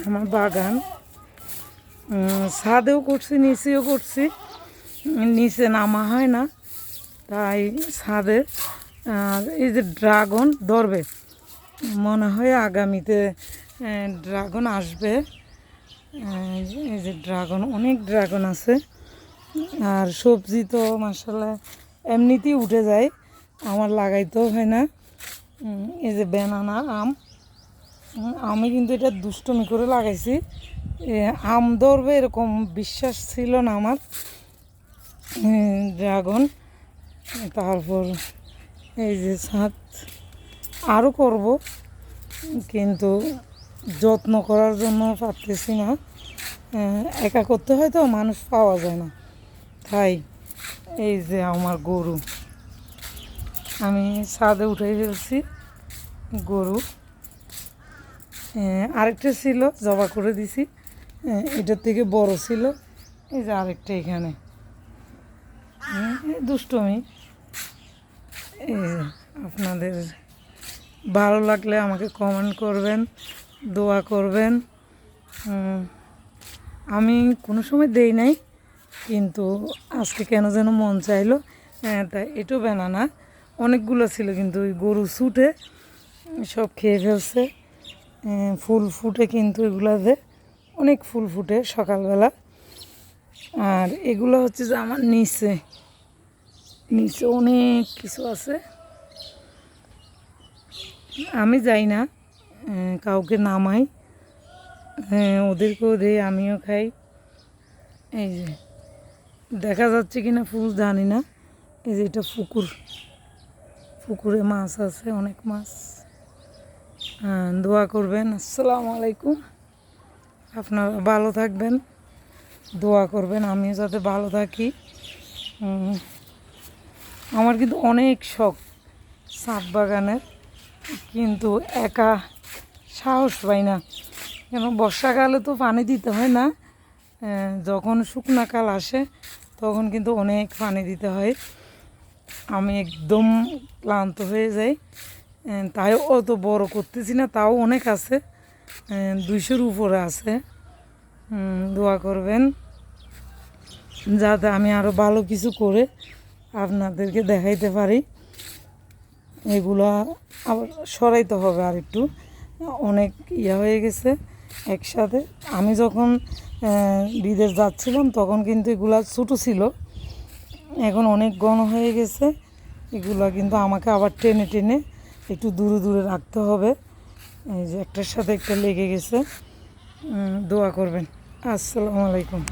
আমার বাগান ছাদেও করছি, নিচেও করছি। নিচে নামা হয় না, তাই ছাদে। আর এই যে ড্রাগন ধরবে, মনে হয় আগামীতে ড্রাগন আসবে। এই যে ড্রাগন, অনেক ড্রাগন আছে। আর সবজি তো মাশাআল্লাহ এমনিতেই উঠে যায়, আমার লাগাইতেও হয় না। এই যে বেনানা আম, আমি কিন্তু এটা দুষ্টমি করে লাগাইছি। আম ধরবে এরকম বিশ্বাস ছিল না আমার। ড্রাগন, তারপর এই যে ছাদ আরও করব, কিন্তু যত্ন করার জন্য পারতেছি না। একা করতে হয় তো, মানুষ পাওয়া যায় না। তাই এই যে আমার গরু, আমি ছাদে উঠাই ফেলছি গরু। আরেকটা ছিল, জবা করে দিছি, এটার থেকে বড় ছিল। এই যে আরেকটা এখানে, দুষ্টমি। এই যে আপনাদের ভালো লাগলে আমাকে কমেন্ট করবেন, দোয়া করবেন। আমি কোনো সময় দেই নাই, কিন্তু আজকে কেন যেন মন চাইলো। তাই এটাও বেনানা অনেকগুলো ছিল, কিন্তু ওই গরু ছুটে সব খেয়ে ফেলছে। ফুল ফুটে কিন্তু এগুলাতে অনেক ফুল ফুটে সকালবেলা। আর এগুলো হচ্ছে যে আমার নিচে নিচে অনেক কিছু আছে, আমি যাই না, কাউকে নামাই, ওদেরকেও দেই, আমিও খাই। এই যে দেখা যাচ্ছে কিনা ফুল জানি না। এই যে এটা পুকুর, পুকুরে মাছ আছে, অনেক মাছ। দোয়া করবেন। আসসালামু আলাইকুম। আপনারা ভালো থাকবেন, দোয়া করবেন আমিও যাতে ভালো থাকি। আমার কিন্তু অনেক শখ ছাদ বাগানের, কিন্তু একা সাহস পাই না। কেন, বর্ষাকালে তো পানি দিতে হয় না, যখন শুকনা কাল আসে তখন কিন্তু অনেক পানি দিতে হয়। আমি একদম ক্লান্ত হয়ে যাই, তাই অত বড় করতেছি না, তাও অনেক আছে, 200-র উপরে আছে। দোয়া করবেন যাতে আমি আরও ভালো কিছু করে আপনাদেরকে দেখাইতে পারি। এগুলা আবার সরাইতে হবে আর একটু, অনেক হয়ে গেছে একসাথে। আমি যখন বিদেশ যাচ্ছিলাম তখন কিন্তু এগুলা ছোটো ছিল, এখন অনেক ঘন হয়ে গেছে। এগুলা কিন্তু আমাকে আবার টেনে টেনে একটু দূরে দূরে রাখতে হবে। এই যে একটার সাথে একটা লেগে গেছে। দোয়া করবেন। আসসালামু আলাইকুম।